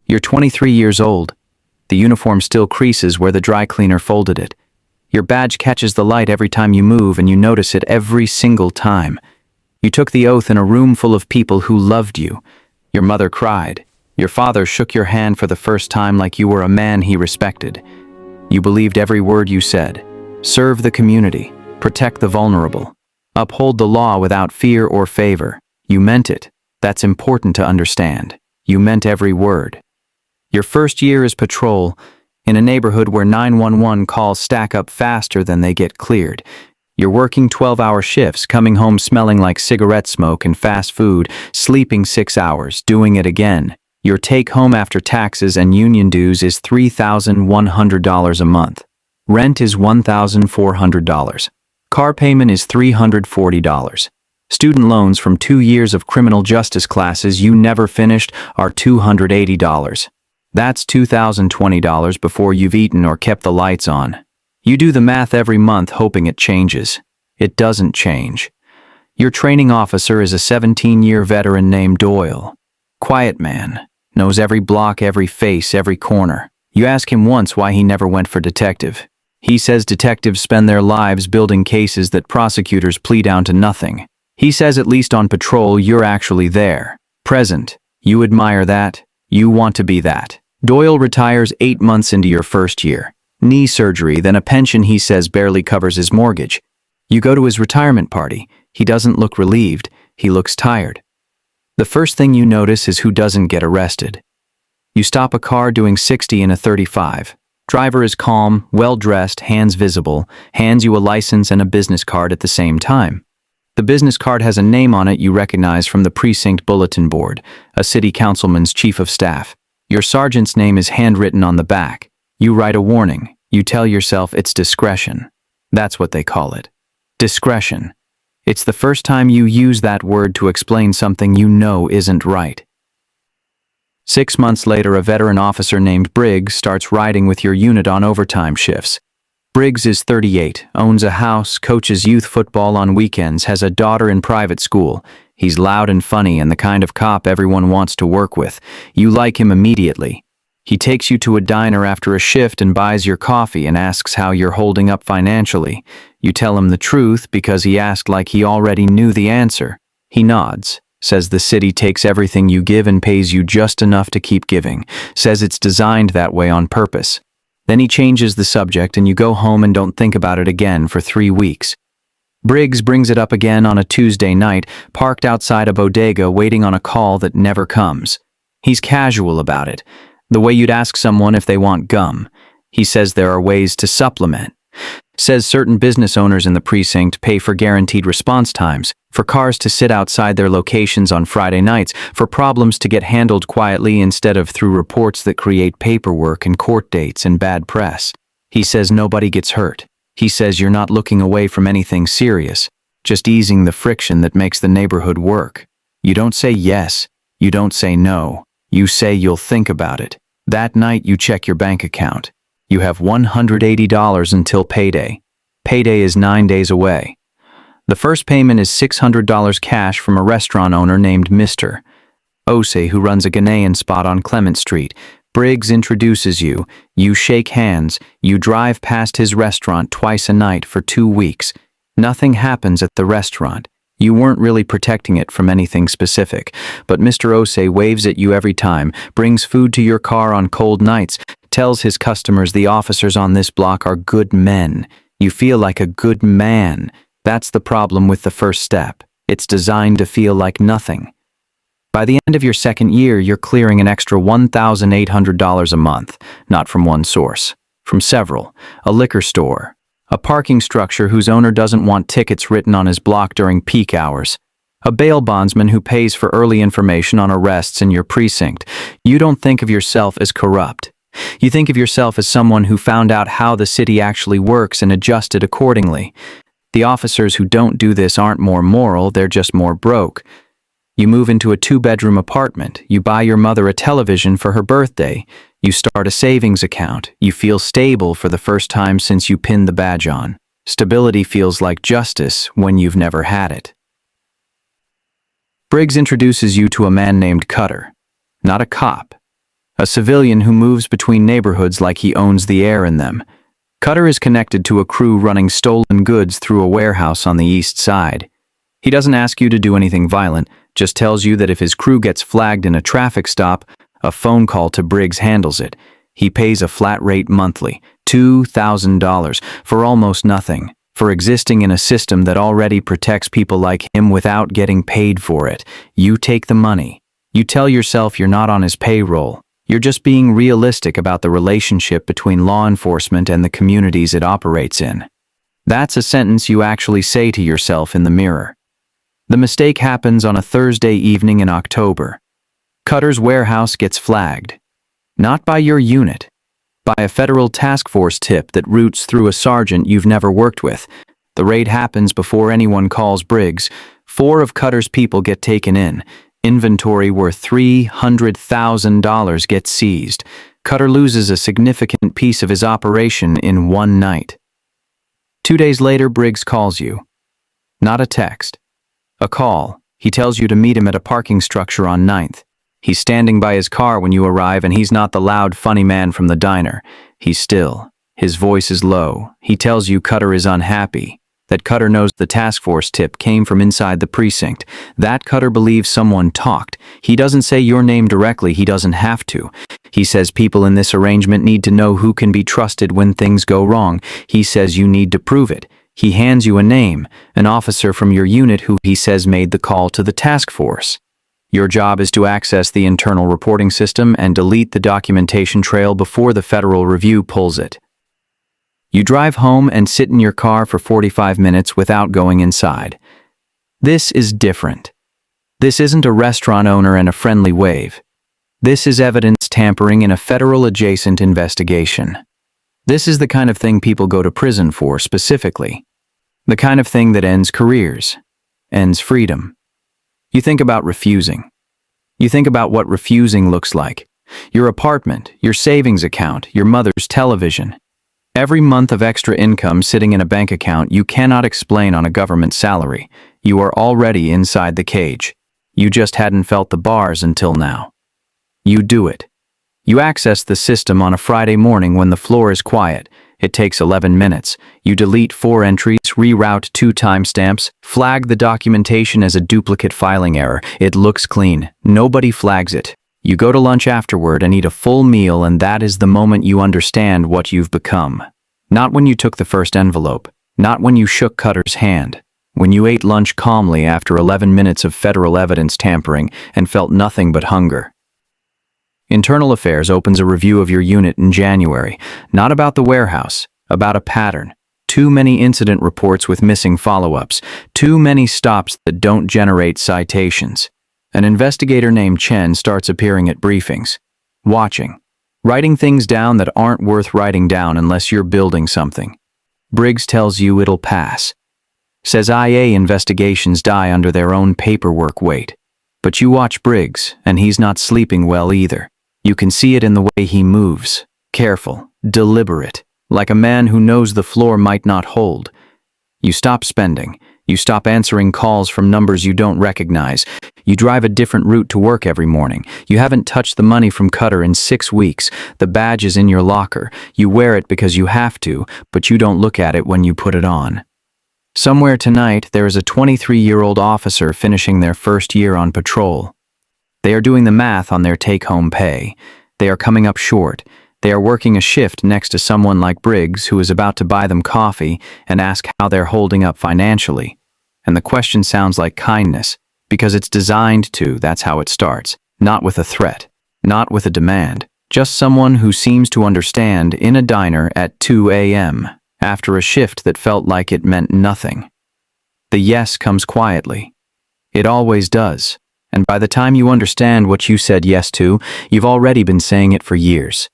You're 23 years old. The uniform still creases where the dry cleaner folded it. Your badge catches the light every time you move, and you notice it every single time. You took the oath in a room full of people who loved you. Your mother cried. Your father shook your hand for the first time like you were a man he respected. You believed every word you said. Serve the community. Protect the vulnerable. Uphold the law without fear or favor. You meant it. That's important to understand. You meant every word. Your first year is patrol, in a neighborhood where 911 calls stack up faster than they get cleared. You're working 12-hour shifts, coming home smelling like cigarette smoke and fast food, sleeping 6 hours, doing it again. Your take-home after taxes and union dues is $3,100 a month. Rent is $1,400. Car payment is $340. Student loans from 2 years of criminal justice classes you never finished are $280. That's $2,020 before you've eaten or kept the lights on. You do the math every month hoping it changes. It doesn't change. Your training officer is a 17-year veteran named Doyle. Quiet man. Knows every block, every face, every corner. You ask him once why he never went for detective. He says detectives spend their lives building cases that prosecutors plea down to nothing. He says at least on patrol you're actually there. Present. You admire that. You want to be that. Doyle retires 8 months into your first year. Knee surgery, then a pension he says barely covers his mortgage. You go to his retirement party. He doesn't look relieved. He looks tired. The first thing you notice is who doesn't get arrested. You stop a car doing 60 in a 35. Driver is calm, well-dressed, hands visible, hands you a license and a business card at the same time. The business card has a name on it you recognize from the precinct bulletin board, a city councilman's chief of staff. Your sergeant's name is handwritten on the back. You write a warning. You tell yourself it's discretion. That's what they call it. Discretion. It's the first time you use that word to explain something you know isn't right. 6 months later, a veteran officer named Briggs starts riding with your unit on overtime shifts. Briggs is 38, owns a house, coaches youth football on weekends, has a daughter in private school. He's loud and funny and the kind of cop everyone wants to work with. You like him immediately. He takes you to a diner after a shift and buys your coffee and asks how you're holding up financially. You tell him the truth because he asked like he already knew the answer. He nods. Says the city takes everything you give and pays you just enough to keep giving. Says it's designed that way on purpose. Then he changes the subject and you go home and don't think about it again for 3 weeks. Briggs brings it up again on a Tuesday night, parked outside a bodega waiting on a call that never comes. He's casual about it, the way you'd ask someone if they want gum. He says there are ways to supplement. Says certain business owners in the precinct pay for guaranteed response times, for cars to sit outside their locations on Friday nights, for problems to get handled quietly instead of through reports that create paperwork and court dates and bad press. He says nobody gets hurt. He says you're not looking away from anything serious, just easing the friction that makes the neighborhood work. You don't say yes. You don't say no. You say you'll think about it. That night you check your bank account. You have $180 until payday. Payday is 9 days away. The first payment is $600 cash from a restaurant owner named Mr. Ose, who runs a Ghanaian spot on Clement Street. Briggs introduces you. You shake hands. You drive past his restaurant twice a night for 2 weeks. Nothing happens at the restaurant. You weren't really protecting it from anything specific, but Mr. Ose waves at you every time, brings food to your car on cold nights, tells his customers the officers on this block are good men. You feel like a good man. That's the problem with the first step. It's designed to feel like nothing. By the end of your second year, you're clearing an extra $1,800 a month, not from one source, from several. A liquor store, a parking structure whose owner doesn't want tickets written on his block during peak hours, a bail bondsman who pays for early information on arrests in your precinct. You don't think of yourself as corrupt. You think of yourself as someone who found out how the city actually works and adjusted accordingly. The officers who don't do this aren't more moral, they're just more broke. You move into a 2-bedroom apartment. You buy your mother a television for her birthday. You start a savings account. You feel stable for the first time since you pinned the badge on. Stability feels like justice when you've never had it. Briggs introduces you to a man named Cutter. Not a cop. a civilian who moves between neighborhoods like he owns the air in them. Cutter is connected to a crew running stolen goods through a warehouse on the east side. He doesn't ask you to do anything violent, just tells you that if his crew gets flagged in a traffic stop, a phone call to Briggs handles it. He pays a flat rate monthly, $2,000, for almost nothing, for existing in a system that already protects people like him without getting paid for it. You take the money. You tell yourself you're not on his payroll. You're just being realistic about the relationship between law enforcement and the communities it operates in. That's a sentence you actually say to yourself in the mirror. The mistake happens on a Thursday evening in October. Cutter's warehouse gets flagged. Not by your unit. By a federal task force tip that routes through a sergeant you've never worked with. The raid happens before anyone calls Briggs. 4 of Cutter's people get taken in. Inventory worth $300,000 gets seized. Cutter loses a significant piece of his operation in one night. 2 days later, Briggs calls you. Not a text. A call. He tells you to meet him at a parking structure on 9th. He's standing by his car when you arrive, and he's not the loud, funny man from the diner. He's still. His voice is low. He tells you Cutter is unhappy. That Cutter knows the task force tip came from inside the precinct. That Cutter believes someone talked. He doesn't say your name directly. He doesn't have to. He says people in this arrangement need to know who can be trusted when things go wrong. He says you need to prove it. He hands you a name, an officer from your unit who he says made the call to the task force. Your job is to access the internal reporting system and delete the documentation trail before the federal review pulls it. You drive home and sit in your car for 45 minutes without going inside. This is different. This isn't a restaurant owner and a friendly wave. This is evidence tampering in a federal-adjacent investigation. This is the kind of thing people go to prison for specifically. The kind of thing that ends careers, ends freedom. You think about refusing. You think about what refusing looks like. Your apartment, your savings account, your mother's television. Every month of extra income sitting in a bank account you cannot explain on a government salary. You are already inside the cage. You just hadn't felt the bars until now. You do it. You access the system on a Friday morning when the floor is quiet. It takes 11 minutes. You delete 4 entries, reroute 2 timestamps, flag the documentation as a duplicate filing error. It looks clean. Nobody flags it. You go to lunch afterward and eat a full meal, and that is the moment you understand what you've become. Not when you took the first envelope. Not when you shook Cutter's hand. When you ate lunch calmly after 11 minutes of federal evidence tampering and felt nothing but hunger. Internal Affairs opens a review of your unit in January, not about the warehouse, about a pattern. Too many incident reports with missing follow-ups, too many stops that don't generate citations. An investigator named Chen starts appearing at briefings, watching, writing things down that aren't worth writing down unless you're building something. Briggs tells you it'll pass. Says IA investigations die under their own paperwork weight. But you watch Briggs, and he's not sleeping well either. You can see it in the way he moves. Careful, deliberate, like a man who knows the floor might not hold. You stop spending. You stop answering calls from numbers you don't recognize. You drive a different route to work every morning. You haven't touched the money from Cutter in 6 weeks. The badge is in your locker. You wear it because you have to, but you don't look at it when you put it on. Somewhere tonight, there is a 23-year-old officer finishing their first year on patrol. They are doing the math on their take-home pay. They are coming up short. They are working a shift next to someone like Briggs who is about to buy them coffee and ask how they're holding up financially. And the question sounds like kindness, because it's designed to. That's how it starts. Not with a threat, not with a demand. Just someone who seems to understand in a diner at 2 a.m. after a shift that felt like it meant nothing. The yes comes quietly. It always does. And by the time you understand what you said yes to, you've already been saying it for years.